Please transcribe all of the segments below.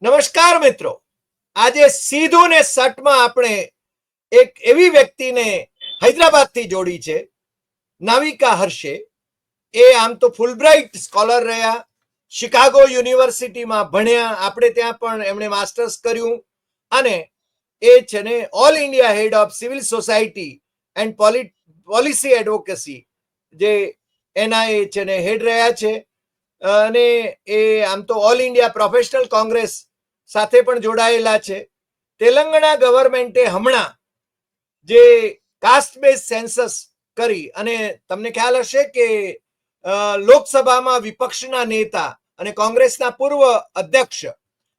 નમસ્કાર મિત્રો, આજે સીધું ને સટમાં આપણે એક એવી વ્યક્તિને હૈદરાબાદથી જોડી છે, નાવિકા હર્ષે. એ આમ તો ફૂલબ્રાઇટ સ્કોલર રહ્યા, શિકાગો યુનિવર્સિટીમાં ભણ્યા, આપણે ત્યાં પણ એમણે માસ્ટર્સ કર્યું, અને એ છે ને all India head of civil society and policy advocacy, જે એના એ છે ને હેડ રહ્યા છે. અને એ આમ તો ઓલ ઇન્ડિયા પ્રોફેશનલ કોંગ્રેસ સાથે પણ જોડાયેલા છે. તેલંગાણા ગવર્મેન્ટે હમણાં જે કાસ્ટ બેઝ સેન્સસ કરી, અને તમને ખ્યાલ હશે કે લોકસભામાં વિપક્ષના નેતા અને કોંગ્રેસના પૂર્વ અધ્યક્ષ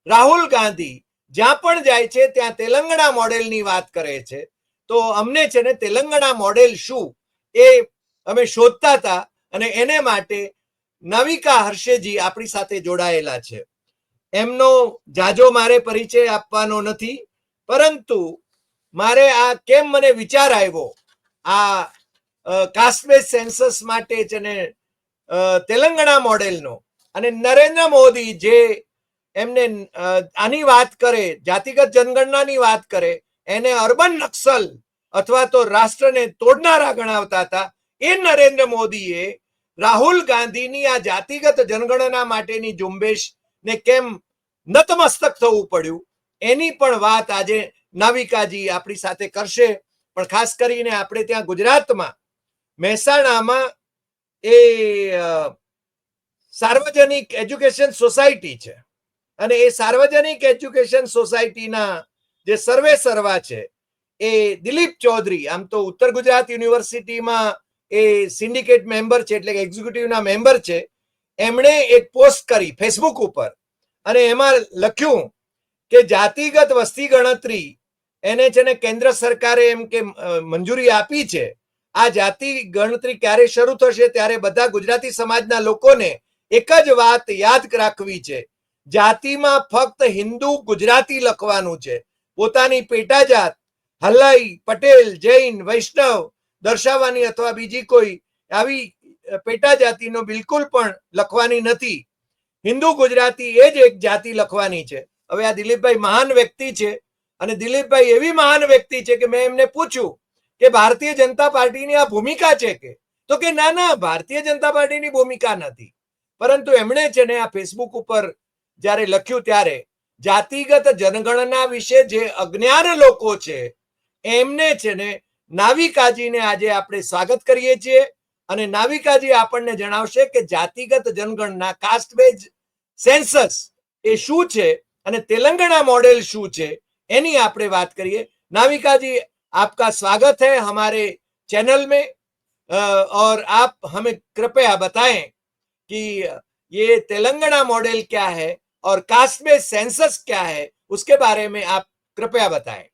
રાહુલ ગાંધી જ્યાં પણ જાય છે ત્યાં તેલંગાણા મોડેલની વાત કરે છે. તો અમને છે ને તેલંગાણા મોડેલ શું એ અમે શોધતા હતા, અને એને માટે નાવિકા હર્ષેજી આપણી સાથે જોડાયેલા છે. એમનો જાજો મારે પરિચય આપવાનો નથી, પરંતુ મારે આ કેમ મને વિચાર આવ્યો આ કાસ્ટ બેઝ સેન્સસ માટે છે ને તેલંગાણા મોડેલનો, અને નરેન્દ્ર મોદી જે એમને આની વાત કરે, જાતિગત જનગણનાની વાત કરે, એને અર્બન નક્સલ અથવા તો રાષ્ટ્રને તોડનારા ગણાવતા હતા. એ નરેન્દ્ર મોદીએ રાહુલ ગાંધીની આ જાતિગત જનગણના માટેની ઝુંબેશ ને કેમ નતમસ્તક થવું પડ્યું, એની પણ વાત આજે નાવિકાજી આપણી સાથે કરશે. પણ ખાસ કરીને આપણે ત્યાં ગુજરાતમાં મહેસાણામાં એ સાર્વજનિક એજ્યુકેશન સોસાયટી છે, અને એ સાર્વજનિક એજ્યુકેશન સોસાયટીના જે સર્વે સર્વા છે એ દિલીપ ચૌધરી, આમ તો ઉત્તર ગુજરાત યુનિવર્સિટીમાં એ સિન્ડિકેટ મેમ્બર છે, એટલે કે એક્ઝિક્યુટિવના મેમ્બર છે. એમણે એક પોસ્ટ કરી ફેસબુક ઉપર, અને એમાં લખ્યું કે જાતિગત વસ્તી ગણતરી એને છે ને કેન્દ્ર સરકારે એમ કે મંજૂરી આપી છે. આ જાતિ ગણતરી ક્યારે શરૂ થશે ત્યારે બધા ગુજરાતી સમાજના લોકોને એક જ વાત યાદ રાખવી છે, જાતિમાં ફક્ત હિન્દુ ગુજરાતી લખવાનું છે. પોતાની પેટાજાત હલ્લાઈ, પટેલ, જૈન, વૈષ્ણવ દર્શાવવાની અથવા બીજી કોઈ આવી પેટા જાતિનો બિલકુલ પણ લખવાની નથી. હિન્દુ ગુજરાતી એ જ એક જાતિ લખવાની છે. હવે આ દિલીપભાઈ મહાન વ્યક્તિ છે, અને દિલીપભાઈ એવી મહાન વ્યક્તિ છે કે મેં એમને પૂછ્યું કે ભારતીય જનતા પાર્ટીની આ ભૂમિકા છે કે, તો કે ના ના, ભારતીય જનતા પાર્ટીની ભૂમિકા નથી. પરંતુ એમણે છે ને આ ફેસબુક ઉપર જ્યારે લખ્યું ત્યારે જાતિગત જનગણના વિશે જે અજ્ઞાન લોકો છે એમને છે ને નાવિકાજીને આજે આપણે સ્વાગત કરીએ છીએ, અને નાવિકાજી આપણને જણાવશે કે જાતિગત જનગણના કાસ્ટ બેઝ સેન્સસ એ શું છે અને तेलंगाना मॉडल शू है एनी आपने बात करिए. नाविका जी, आपका स्वागत है हमारे चैनल में, और आप हमें कृपया बताएं कि ये तेलंगाना मॉडल क्या है और कास्ट बेस्ड सेंसस क्या है, उसके बारे में आप कृपया बताएं.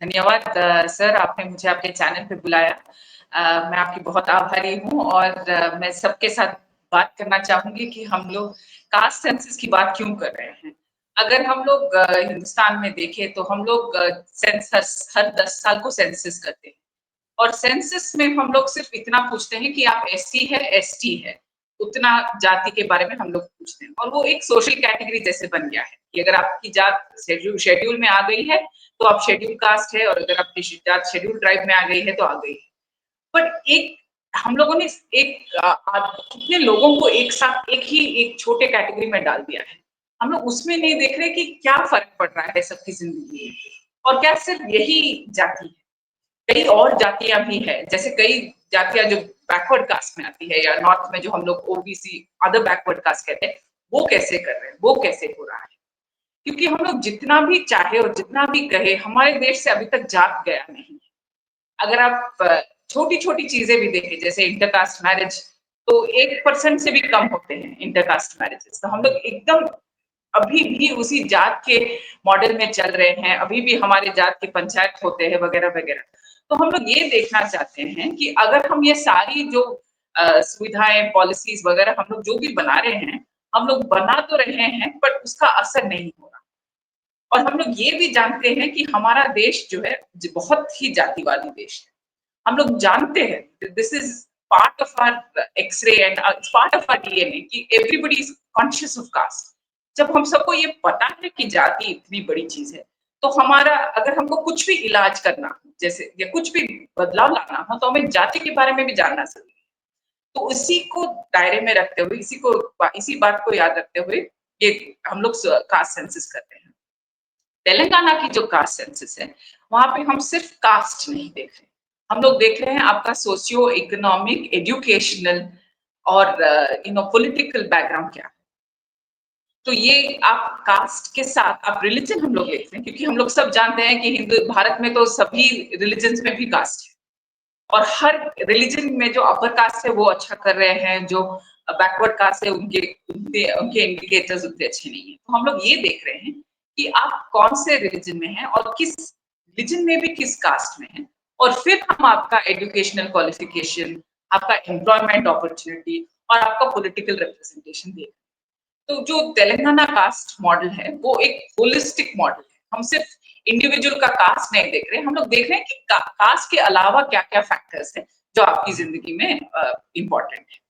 धन्यवाद सर, आपने मुझे आपके चैनल पे बुलाया. मैं आपकी बहुत आभारी हूँ, और मैं सबके साथ बात करना चाहूंगी कि हम लोग कास्ट सेंसस की बात क्यों कर रहे हैं. अगर हम लोग हिंदुस्तान में देखें तो हम लोग सेंसस हर 10 साल को सेंसस करते हैं, और सेंसस में हम लोग सिर्फ इतना पूछते हैं कि आप एससी है, एसटी है, उतना जाति के बारे में हम लोग पूछते हैं. और वो एक सोशल कैटेगरी जैसे बन गया है कि अगर आपकी जात शेड्यूल में आ गई है तो आप शेड्यूल कास्ट है, और अगर आपकी जात शेड्यूल ट्राइब में आ गई है तो आ गई है. बट एक हम लोगों ने कितने लोगों को एक साथ एक छोटे कैटेगरी में डाल दिया है. हम लोग उसमें नहीं देख रहे कि क्या फर्क पड़ रहा है सबकी जिंदगी में, और क्या सिर्फ यही जाति है. कई और जातियां भी है, जैसे कई जातियां जो बैकवर्ड कास्ट में आती है, या नॉर्थ में जो हम लोग ओबीसी अदर बैकवर्ड कास्ट कहते हैं, वो कैसे कर रहे हैं, वो कैसे हो रहा है. क्योंकि हम लोग जितना भी चाहे और जितना भी कहे, हमारे देश से अभी तक जाग गया नहीं. अगर आप छोटी छोटी चीजें भी देखें, जैसे इंटरकास्ट मैरिज, तो 1% से भी कम होते हैं इंटरकास्ट मैरिजेस. तो हम लोग एकदम अभी भी उसी जात के मॉडल में चल रहे हैं. अभी भी हमारे जात के पंचायत होते हैं वगैरह वगैरह. तो हम लोग ये देखना चाहते हैं कि अगर हम ये सारी जो सुविधाएं, पॉलिसीज वगैरह हम लोग जो भी बना रहे हैं, हम लोग बना तो रहे हैं, बट उसका असर नहीं हो रहा. और हम लोग ये भी जानते हैं कि हमारा देश जो है बहुत ही जातिवादी देश है. हम लोग जानते हैं, this is part of our x-ray and part of our DNA, कि everybody is conscious of caste. जब हम सबको ये पता है कि जाति इतनी बड़ी चीज है, तो हमारा अगर हमको कुछ भी इलाज करना हो, जैसे या कुछ भी बदलाव लाना हो, तो हमें जाति के बारे में भी जानना जरूरी है। तो इसी को दायरे में रखते हुए, इसी बात को याद रखते हुए ये हम लोग कास्ट सेंसस करते हैं। तेलंगाना की जो कास्ट सेंसस है, वहां पे हम सिर्फ कास्ट नहीं देख रहे, हम लोग देख रहे हैं आपका सोशियो इकोनॉमिक, एजुकेशनल और पॉलिटिकल बैकग्राउंड क्या है। तो ये आप कास्ट के साथ आप रिलीजन हम लोग देखते हैं, क्योंकि हम लोग सब जानते हैं कि हिंदू भारत में तो सभी रिलीजन्स में भी कास्ट है, और हर रिलीजन में जो अपर कास्ट है वो अच्छा कर रहे हैं, जो बैकवर्ड कास्ट है उनके उनके उनके इंडिकेटर्स उतने अच्छे नहीं है। तो हम लोग ये देख रहे हैं कि आप कौन से रिलीजन में हैं और किस रिलीजन में भी किस कास्ट में हैं, और फिर हम आपका एजुकेशनल क्वालिफिकेशन, आपका एम्प्लॉयमेंट अपॉर्चुनिटी और आपका पॉलिटिकल रिप्रेजेंटेशन देख। तो जो तेलंगाना कास्ट मॉडल है वो एक होलिस्टिक मॉडल है। हम सिर्फ इंडिविजुअल का कास्ट नहीं देख रहे, हम लोग देख रहे हैं कि कास्ट के अलावा क्या-क्या फैक्टर्स हैं जो आपकी जिंदगी में इम्पोर्टेंट है।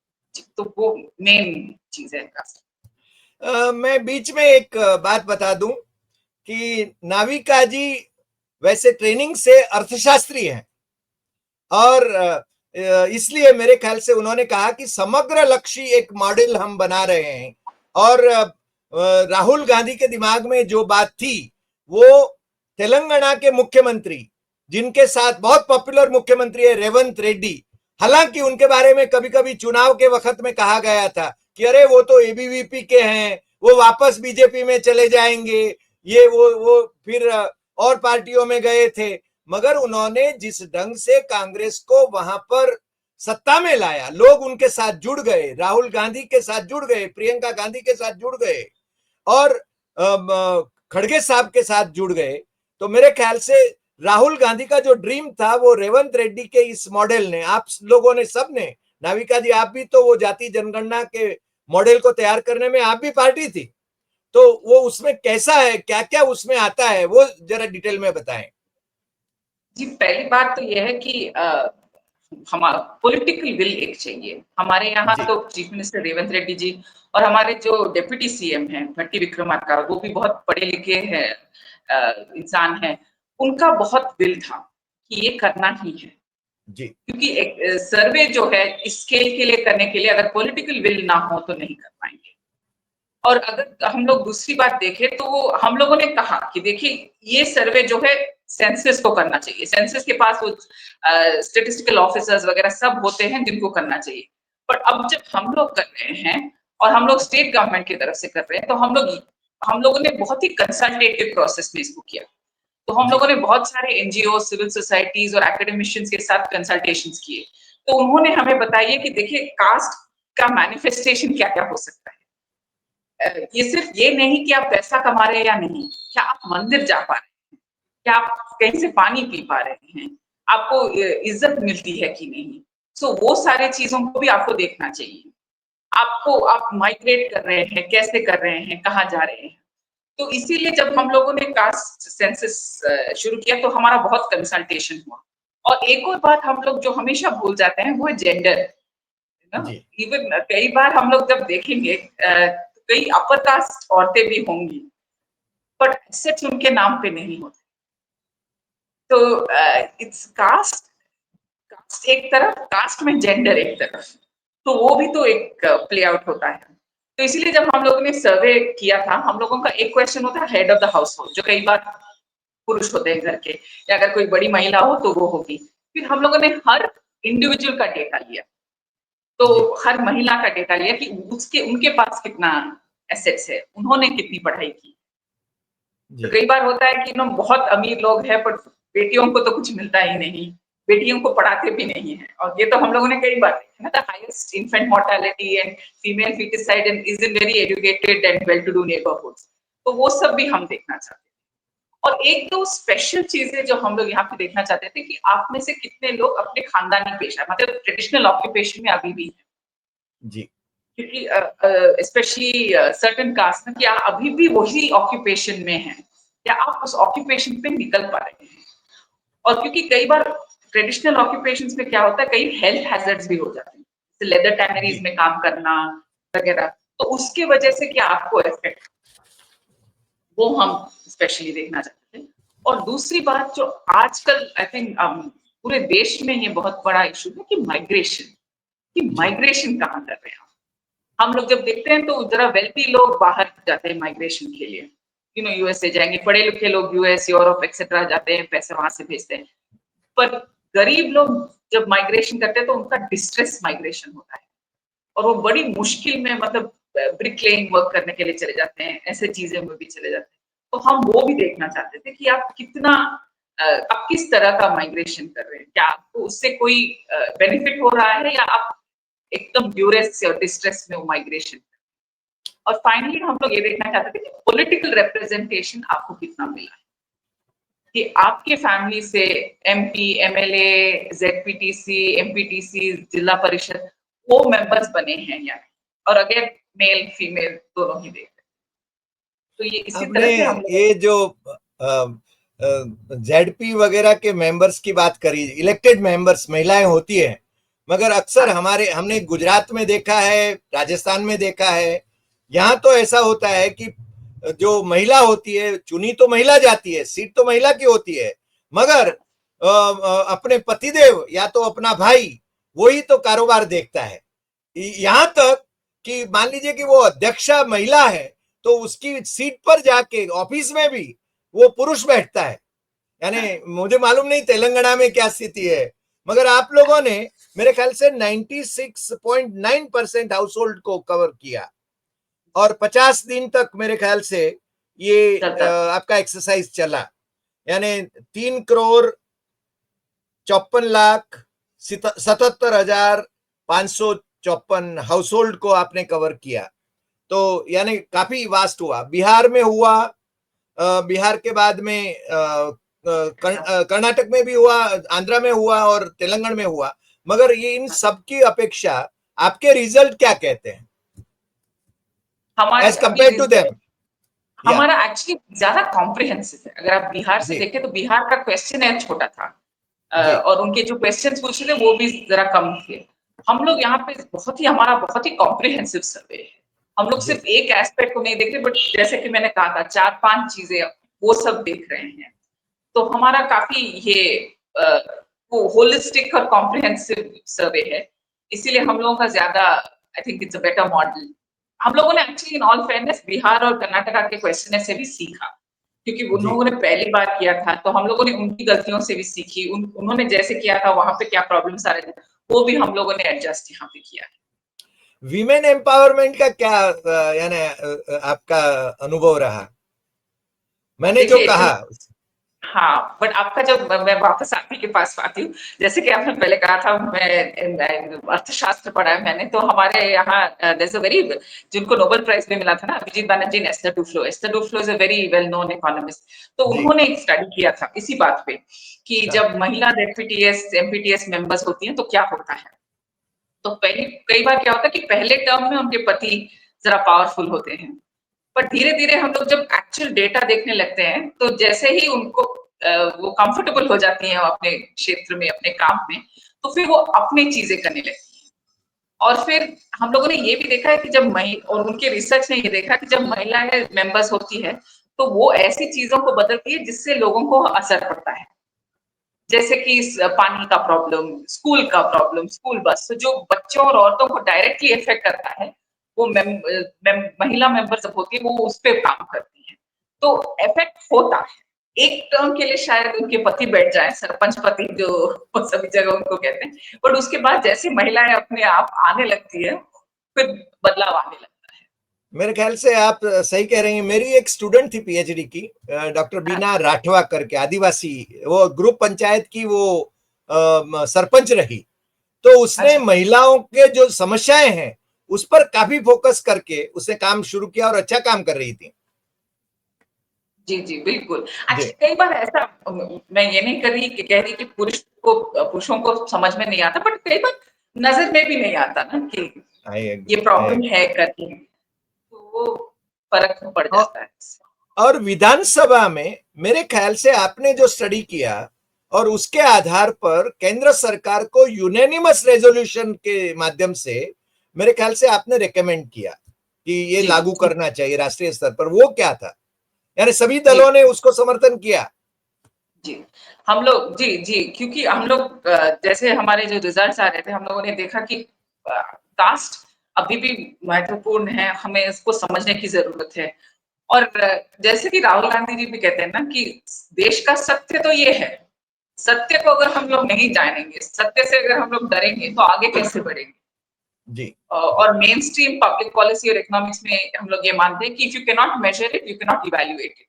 तो वो मेन चीज है कास्ट। मैं बीच में एक बात बता दूं कि नाविका जी वैसे ट्रेनिंग से अर्थशास्त्री हैं, और इसलिए मेरे ख्याल से उन्होंने कहा कि समग्र लक्ष्य एक मॉडल हम बना रहे हैं। और राहुल गांधी के दिमाग में जो बात थी, वो तेलंगाना के मुख्यमंत्री, जिनके साथ बहुत पॉपुलर मुख्यमंत्री है रेवंत रेड्डी, हालांकि उनके बारे में कभी कभी चुनाव के वक्त में कहा गया था कि अरे वो तो एबीवीपी के हैं, वो वापस बीजेपी में चले जाएंगे, ये वो फिर और पार्टियों में गए थे। मगर उन्होंने जिस ढंग से कांग्रेस को वहां पर सत्ता में लाया, लोग उनके साथ जुड़ गए, राहुल गांधी के साथ जुड़ गए, प्रियंका गांधी के साथ जुड़ गए और खड़गे साहब के साथ जुड़ गए। तो मेरे ख्याल से राहुल गांधी का जो ड्रीम था वो रेवंत रेड्डी के इस मॉडल ने, आप लोगों ने, सबने, नाविका जी आप भी तो वो जाति जनगणना के मॉडल को तैयार करने में आप भी पार्टी थी, तो वो उसमें कैसा है, क्या क्या उसमें आता है, वो जरा डिटेल में बताएं। जी, पहली बात तो यह है कि हमारा पॉलिटिकल विल एक चाहिए। हमारे यहाँ जी तो चीफ मिनिस्टर रेवंत रेड्डी जी और हमारे जो डिप्टी सीएम हैं भट्टी विक्रमार्का, वो भी बहुत पढ़े लिखे हैं इंसान हैं। उनका बहुत विल था कि ये करना ही है, जी क्योंकि एक सर्वे जो है इस स्केल के लिए करने के लिए अगर पॉलिटिकल विल ना हो तो नहीं कर पाएंगे। और अगर हम लोग दूसरी बात देखें तो हम लोगों ने कहा कि देखिए ये सर्वे जो है सेंसस को करना चाहिए, सेंसस के पास वो स्टेटिस्टिकल ऑफिसर्स वगैरह सब होते हैं जिनको करना चाहिए। पर अब जब हम लोग कर रहे हैं और हम लोग स्टेट गवर्नमेंट की तरफ से कर रहे हैं, तो हम लोगों ने बहुत ही कंसल्टेटिव प्रोसेस में इसको किया। तो हम जी लोगों ने बहुत सारे एनजीओ, सिविल सोसाइटीज और एकेडमिशियंस के साथ कंसल्टेशंस किए। तो उन्होंने हमें बताया कि देखिए कास्ट का मैनिफेस्टेशन क्या क्या हो सकता है। ये सिर्फ ये नहीं कि आप पैसा कमा रहे हैं या नहीं, क्या आप मंदिर जा पा रहे हैं, क्या आप कहीं से पानी पी पा रहे हैं, आपको इज्जत मिलती है कि नहीं। सो वो सारे चीजों को भी आपको देखना चाहिए। आप माइग्रेट कर रहे हैं, कैसे कर रहे हैं, कहाँ जा रहे हैं। तो इसीलिए जब हम लोगों ने कास्ट सेंसस शुरू किया तो हमारा बहुत कंसल्टेशन हुआ। और एक और बात हम लोग जो हमेशा भूल जाते हैं वो है जेंडर। जी इवन कई बार हम लोग जब देखेंगे कई अपर कास्ट औरतें भी होंगी, बट सिर्फ उनके नाम पे नहीं होते। तो इट्स कास्ट, कास्ट एक तरफ, कास्ट में जेंडर एक तरफ, तो वो भी तो एक प्ले आउट होता है। तो इसीलिए जब हम लोगों ने सर्वे किया था, हम लोगों का एक क्वेश्चन होता है head of the house hold, जो कई बार पुरुष होते हैं घर के, या अगर कोई बड़ी महिला हो तो वो होगी। फिर हम लोगों ने हर इंडिविजुअल का डेटा लिया, तो जी हर महिला का डेटा लिया कि उसके उनके पास कितना एसेट्स है, उन्होंने कितनी पढ़ाई की। तो जी कई बार होता है कि बहुत अमीर लोग हैं पर बेटियों को तो कुछ मिलता ही नहीं, बेटियों को पढ़ाते भी नहीं है। और ये तो हम लोगों ने कई बार देखा ना, the highest infant mortality and female foeticide is in very educated and well to do neighbourhoods. तो वो सब भी हम देखना चाहते हैं। और एक दो स्पेशल चीजें जो हम लोग यहाँ पे देखना चाहते थे कि आप में से कितने लोग अपने खानदानी पेशा, मतलब ट्रेडिशनल ऑक्यूपेशन में अभी भी हैं। जी क्योंकि स्पेशली सर्टेन कास्ट में, क्या अभी भी वही ऑक्यूपेशन में है, या आप उस ऑक्यूपेशन पे निकल पा रहे हैं। और क्योंकि कई बार ट्रेडिशनल ऑक्यूपेशंस में क्या होता है, कई हेल्थ हैजर्ड्स भी हो जाते हैं, जैसे लेदर टैनरीज जी में काम करना वगैरह, तो उसके वजह से क्या आपको इफेक्ट। वो हम स्पेशली देखना चाहते थे। और दूसरी बात जो आजकल आई थिंक पूरे देश में ये बहुत बड़ा इशू है कि माइग्रेशन कहाँ कर रहे हैं हम लोग जब देखते हैं तो जरा वेल्थी लोग बाहर जाते हैं माइग्रेशन के लिए, यूएसए जाएंगे, पढ़े लिखे लोग यूएस यूरोप एक्सेट्रा जाते हैं, पैसे वहां से भेजते हैं। पर गरीब लोग जब माइग्रेशन करते हैं तो उनका डिस्ट्रेस माइग्रेशन होता है और वो बड़ी मुश्किल में मतलब ब्रिकलेइंग वर्क करने के लिए चले जाते हैं, ऐसे चीजें में भी चले जाते हैं। तो हम वो भी देखना चाहते थे कि आप आप किस तरह का माइग्रेशन कर रहे हैं, क्या आपको उससे कोई बेनिफिट हो रहा है या आप एकदम ड्यूरेस और डिस्ट्रेस में वो माइग्रेशन। और फाइनली हम लोग ये देखना चाहते थे कि पॉलिटिकल रिप्रेजेंटेशन आपको कितना मिला है, कि आपके फैमिली से एमपी, एमएलए, जेडपीटीसी, एमपीटीसी, जिला परिषद वो मेंबर्स बने हैं या नहीं, और अगर मेल फीमेल दोनों ही देख रहे। तो ये इसी आपने तरह से हम ये जो जेडपी वगैरह के मेंबर्स की बात करी, इलेक्टेड मेंबर्स महिलाएं होती है, मगर अक्सर हमने गुजरात में देखा है, राजस्थान में देखा है, यहाँ तो ऐसा होता है कि जो महिला होती है, चुनी तो महिला जाती है, सीट तो महिला की होती है, मगर अपने पतिदेव या तो अपना भाई वही तो कारोबार देखता है। यहाँ तक कि मान लीजिए कि वो अध्यक्षा महिला है तो उसकी सीट पर जाके ऑफिस में भी वो पुरुष बैठता है। यानी मुझे मालूम नहीं तेलंगाना में क्या स्थिति है, मगर आप लोगों ने मेरे ख्याल से 96.9% हाउस होल्ड को कवर किया और 50 दिन तक मेरे ख्याल से ये आपका एक्सरसाइज चला। यानी 3,54,77,554 हाउस होल्ड को आपने कवर किया, तो यानी काफी वास्ट हुआ। बिहार में हुआ, बिहार के बाद में कर्नाटक में भी हुआ, आंध्रा में हुआ और तेलंगाना में हुआ, मगर ये इन सब की अपेक्षा आपके रिजल्ट क्या कहते हैं एज कंपेयर टू देम? हमारा एक्चुअली ज्यादा कॉम्प्रिहेंसिव है। अगर आप बिहार से देखें तो बिहार का क्वेश्चन छोटा था और उनके जो क्वेश्चंस पूछे थे वो भी जरा कम थे। हम लोग यहाँ पे हमारा बहुत ही कॉम्प्रिहेंसिव सर्वे है। हम लोग सिर्फ एक एस्पेक्ट को नहीं देख रहे, बट जैसे कि मैंने कहा था 4-5 चीजें वो सब देख रहे हैं। तो हमारा काफी ये वो होलिस्टिक और कॉम्प्रिहेंसिव सर्वे है, इसीलिए हम लोगों का ज्यादा I think it's a better model. हम लोगों ने actually in all fairness Bihar और कर्नाटका के क्वेश्चन से भी सीखा, क्योंकि उन लोगों ने पहली बार किया था, तो हम लोगों ने उनकी गलतियों से भी सीखी। उन्होंने जैसे किया था वहां पे क्या प्रॉब्लम्स आ रहे थे वो भी हम लोगों ने एडजस्ट यहाँ पे किया है। वीमेन एम्पावरमेंट का क्या यानी आपका अनुभव रहा? मैंने जो कहा हाँ, बट आपका जब मैं वापस आप ही के पास आती हूँ, जैसे कि आपने पहले कहा था, मैं अर्थशास्त्र पढ़ा है मैंने, तो हमारे यहाँ जिनको नोबेल प्राइज भी मिला था ना, अभिजीत बनर्जी ने, Esther Duflo is a very well known economist. तो उन्होंने एक स्टडी किया था इसी बात पे कि जब महिला जेडपीटीएस एमपीटीएस मेंबर्स होती हैं तो क्या होता है। तो कई बार क्या होता है कि पहले टर्म में उनके पति जरा पावरफुल होते हैं, पर धीरे धीरे हम लोग जब एक्चुअल डेटा देखने लगते हैं तो जैसे ही उनको वो कंफर्टेबल हो जाती हैं अपने क्षेत्र में, अपने काम में, तो फिर वो अपनी चीजें करने लगती हैं। और फिर हम लोगों ने ये भी देखा है कि जब और उनके रिसर्च ने ये देखा कि जब महिलाएं मेंबर्स होती है तो वो ऐसी चीजों को बदलती है जिससे लोगों को असर पड़ता है, जैसे कि पानी का प्रॉब्लम, स्कूल का प्रॉब्लम, स्कूल बस, तो जो बच्चों और औरतों को डायरेक्टली इफेक्ट करता है वो महिला मेंबर जब होती है वो उस पर काम करती है, तो इफेक्ट होता है। एक टर्म के लिए शायद उनके पति बैठ जाए, सरपंच पति जो सभी जगह उनको कहते हैं, बट उसके बाद जैसे महिलाएं अपने आप आने लगती है फिर बदलाव आने लगता है। मेरे ख्याल से आप सही कह रही हैं। मेरी एक स्टूडेंट थी पीएचडी की, डॉक्टर बीना राठवा करके, आदिवासी, वो ग्रुप पंचायत की वो सरपंच रही, तो उसने महिलाओं के जो समस्याएं हैं उस पर काफी फोकस करके उसने काम शुरू किया और अच्छा काम कर रही थी। जी जी बिल्कुल। कई बार ऐसा, मैं ये नहीं कह रही कि पुरुषों को समझ में नहीं आता, बट कई बार नजर में भी नहीं आता ना कि ये प्रॉब्लम है करके, तो वो फर्क पड़ जाता है। और विधानसभा में मेरे ख्याल से आपने जो स्टडी किया और उसके आधार पर केंद्र सरकार को यूनानिमस रेजोल्यूशन के माध्यम से मेरे ख्याल से आपने रेकमेंड किया कि ये लागू करना चाहिए राष्ट्रीय स्तर पर, वो क्या था? यानी सभी दलों ने उसको समर्थन किया। जी, हम लोग जी, क्योंकि हम लोग जैसे हमारे जो रिजल्ट्स आ रहे थे, हम लोगों ने देखा कि कास्ट अभी भी महत्वपूर्ण है, हमें इसको समझने की ज़रूरत है। और जैसे कि राहुल गांधी जी भी कहते हैं ना कि देश का सत्य तो ये है, सत्य को अगर हम लोग नहीं जानेंगे, सत्य से अगर हम लोग डरेंगे, तो आगे कैसे बढ़ेंगे? जी और मेन स्ट्रीम पब्लिक पॉलिसी और इकोनॉमिक्स में हम लोग ये मानते हैं कि if you can not measure it, you can not evaluate it.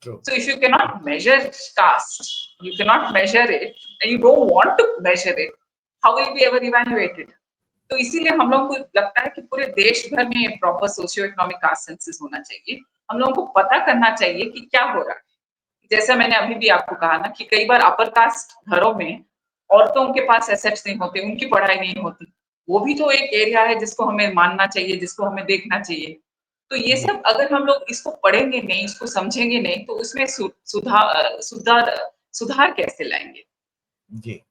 True. So if you cannot measure caste, you cannot measure it, and you don't want to measure it, how will we ever evaluate it? तो इसीलिए हम लोगों को लगता है कि पूरे देश भर में proper socio economic caste census होना चाहिए। हम लोगों को पता करना चाहिए कि क्या हो रहा है। जैसा मैंने अभी भी आपको कहा ना कि कई बार अपर कास्ट घरों में औरतों के पास एसेट्स नहीं होते, उनकी पढ़ाई नहीं होती। वो भी तो एक एरिया है जिसको हमें मानना चाहिए, जिसको हमें देखना चाहिए। तो ये जी सब अगर हम लोग इसको पढ़ेंगे नहीं, इसको समझेंगे नहीं, तो उसमें सुधार कैसे लाएँगे? जी।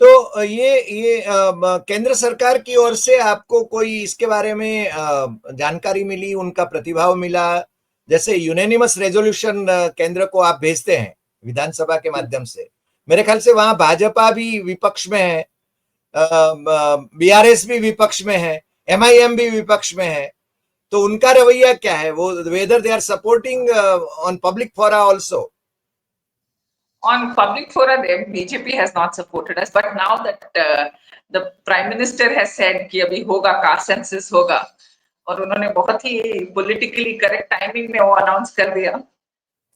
तो ये केंद्र सरकार की ओर से आपको कोई इसके बारे में जानकारी मिली, उनका प्रतिभाव मिला? जैसे यूनानिमस रेजोल्यूशन केंद्र को आप भेजते हैं विधानसभा के माध्यम से, मेरे ख्याल से वहां भाजपा भी विपक्ष में है, बीआरएस भी विपक्ष में है, एमआईएम भी विपक्ष में है, तो उनका रवैया क्या है? वो whether they are supporting on public fora also? On public fora, the BJP has not supported us, but now that the Prime Minister has said कि अभी होगा कास्ट सेंसस होगा और उन्होंने बहुत ही पॉलिटिकली करेक्ट टाइमिंग में वो अनाउंस कर दिया,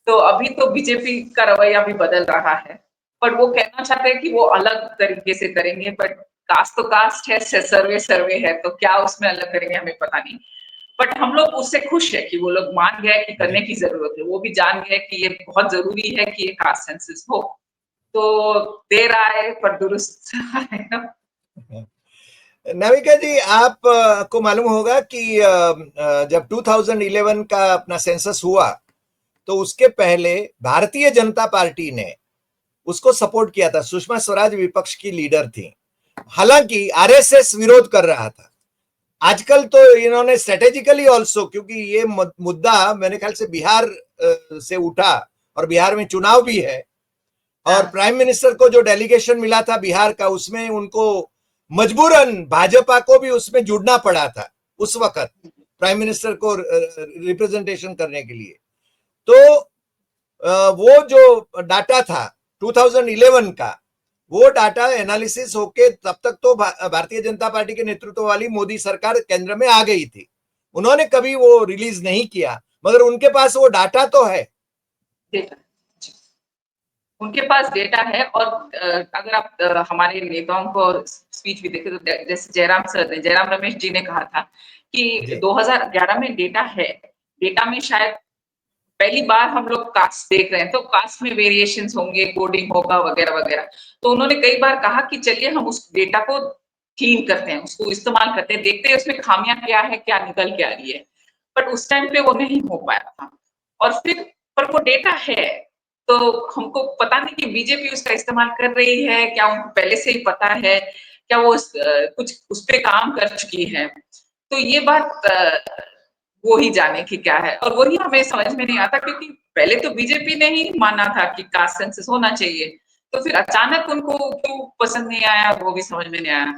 तो अभी तो बीजेपी का रवैया भी बदल रहा है। पर वो कहना चाहते हैं कि वो अलग तरीके से करेंगे, बट कास्ट तो कास्ट है, सर्वे सर्वे है, तो क्या उसमें अलग करेंगे हमें पता नहीं। बट हम लोग उससे खुश है कि वो लोग मान गए कि करने की जरूरत है, वो भी जान गए कि ये बहुत जरूरी है कि ये कास्ट सेंसस हो। तो देर आए पर दुरुस्त आए ना। नाविका जी, आप को मालूम होगा कि जब 2011 का अपना सेंसस हुआ तो उसके पहले भारतीय जनता पार्टी ने उसको सपोर्ट किया था। सुषमा स्वराज विपक्ष की लीडर थी, हालांकि आरएसएस विरोध कर रहा था। आजकल तो इन्होंने स्ट्रेटेजिकली ऑल्सो, क्योंकि ये मुद्दा मेरे ख्याल से बिहार से उठा और बिहार में चुनाव भी है, और प्राइम मिनिस्टर को जो डेलीगेशन मिला था बिहार का, उसमें उनको मजबूरन भाजपा को भी उसमें जुड़ना पड़ा था उस वक्त, प्राइम मिनिस्टर को रिप्रेजेंटेशन करने के लिए। तो वो जो डाटा था 2011 का, वो डाटा एनालिसिस होके तब तक तो भारतीय जनता पार्टी के नेतृत्व वाली मोदी सरकार केंद्र में आ गई थी, उन्होंने कभी वो रिलीज नहीं किया, मगर उनके पास वो डाटा तो है। उनके पास डेटा है। और अगर आप हमारे नेताओं को स्पीच भी देखें, तो जैसे जयराम रमेश जी ने कहा था कि 2011 में डेटा है, डेटा में शायद पहली बार हम लोग कास्ट देख रहे हैं, तो कास्ट में वेरिएशंस होंगे, कोडिंग होगा वगैरह वगैरह। तो उन्होंने कई बार कहा कि चलिए हम उस डेटा को क्लीन करते हैं, उसको इस्तेमाल करते हैं, देखते हैं उसमें खामियां क्या है, क्या निकल के आ रही है। बट उस टाइम पे वो नहीं हो पाया था। और फिर पर वो डेटा है, तो हमको पता नहीं कि बीजेपी उसका इस्तेमाल कर रही है, क्या उनको पहले से ही पता है, क्या वो कुछ उस पे काम कर चुकी है। तो ये बात वो ही जाने की क्या है, और वही हमें समझ में नहीं आता, क्योंकि पहले तो बीजेपी ने ही माना था कि कास्ट सेंसस होना चाहिए, तो फिर अचानक उनको क्यों पसंद नहीं आया, वो भी समझ में नहीं आया।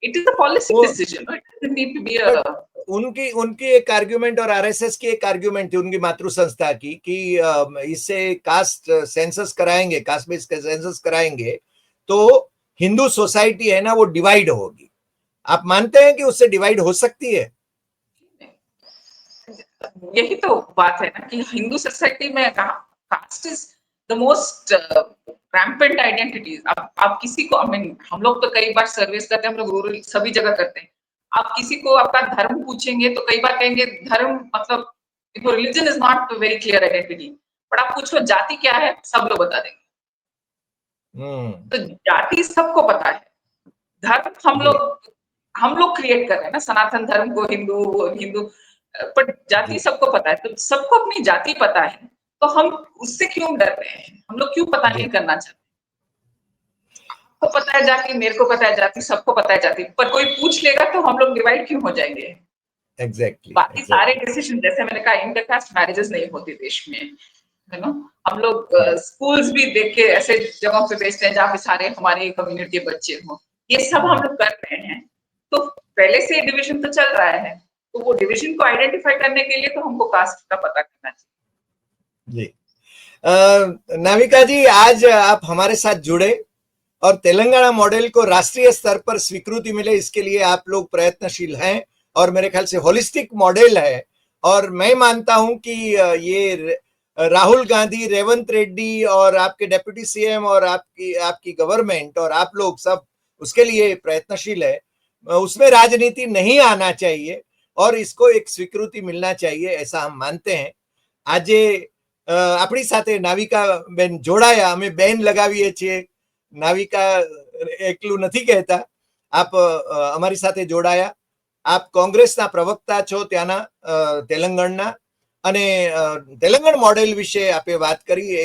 It is a policy decision, it doesn't need to be a उनकी उनकी एक आर्ग्यूमेंट और आरएसएस की एक आर्ग्यूमेंट थी, उनकी मातृ संस्था की, कि इससे कास्ट सेंसस कराएंगे, कास्ट बेस्ड सेंसस कराएंगे तो हिंदू सोसाइटी है ना वो डिवाइड होगी। आप मानते हैं कि उससे डिवाइड हो सकती है? यही तो बात है ना कि हिंदू सोसाइटी में caste is the most rampant identity. आप किसी को, आई मीन हम लोग तो कई बार सर्विस करते हैं, हम लोग रूरल सभी जगह करते हैं। आप किसी को आपका धर्म पूछेंगे तो कई बार कहेंगे धर्म मतलब religion is not very clear identity, but आप पूछो जाति क्या है, सब लोग बता देंगे। तो जाति सबको पता है, धर्म हम लोग क्रिएट कर रहे हैं ना, सनातन धर्म को, हिंदू हिंदू, बट जाति सबको पता है। तो सबको अपनी जाति पता है, तो हम उससे क्यों डर रहे हैं, हम लोग क्यों पता नहीं करना चाहते? आपको पता है जाति, मेरे को पता है जाति, सबको पता है जाति, पर कोई पूछ लेगा तो हम लोग डिवाइड क्यों हो जाएंगे? एग्जैक्टली बाकी सारे डिसीजन, जैसे मैंने कहा, इंटरकास्ट मैरिजेस नहीं होते देश में, है ना। हम लोग स्कूल्स भी देख के ऐसे जगहों पे भेजते हैं जहाँ पे सारे हमारे कम्युनिटी के बच्चे हों, ये सब हम लोग कर रहे हैं। तो पहले से डिवीजन तो चल रहा है, तो वो डिवीजन को आइडेंटिफाई करने के लिए तो हमको कास्ट का पता करना चाहिए। जी नाविका जी, आज आप हमारे साथ जुड़े और तेलंगाना मॉडल को राष्ट्रीय स्तर पर स्वीकृति मिले, इसके लिए आप लोग प्रयत्नशील हैं और मेरे ख्याल से होलिस्टिक मॉडल है। और मैं मानता हूं कि ये राहुल गांधी, रेवंत रेड्डी और आपके डेप्यूटी सीएम और आपकी गवर्नमेंट और आप लोग सब उसके लिए प्रयत्नशील है। उसमें राजनीति नहीं आना चाहिए और इसको एक स्वीकृति मिलना चाहिए, ऐसा हम मानते हैं। आज આપણી સાથે નાવિકા બેન જોડાયા, અમે બેન લગાવીએ છીએ, નાવિકા એકલું નથી કહેતા। આપ અમારી સાથે જોડાયા। આપ કોંગ્રેસના પ્રવક્તા છો ત્યાંના તેલંગણના, અને તેલંગણ મોડેલ વિશે આપે વાત કરી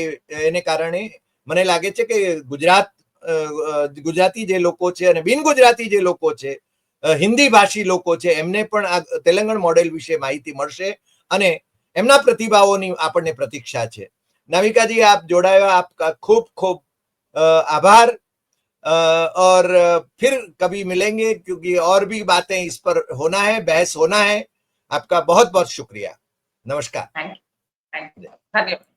એને કારણે મને લાગે છે કે ગુજરાતી જે લોકો છે અને બિન ગુજરાતી જે લોકો છે, હિન્દી ભાષી લોકો છે, એમને પણ આ તેલંગણ મોડેલ વિશે માહિતી મળશે અને એમના પ્રતિભાવોની આપણને પ્રતીક્ષા છે। नाविका जी, आप जोड़ाया, आपका खूब खूब आभार। और फिर कभी मिलेंगे क्योंकि और भी बातें इस पर होना है, बहस होना है। आपका बहुत बहुत शुक्रिया। नमस्कार। थैंक यू, धन्यवाद।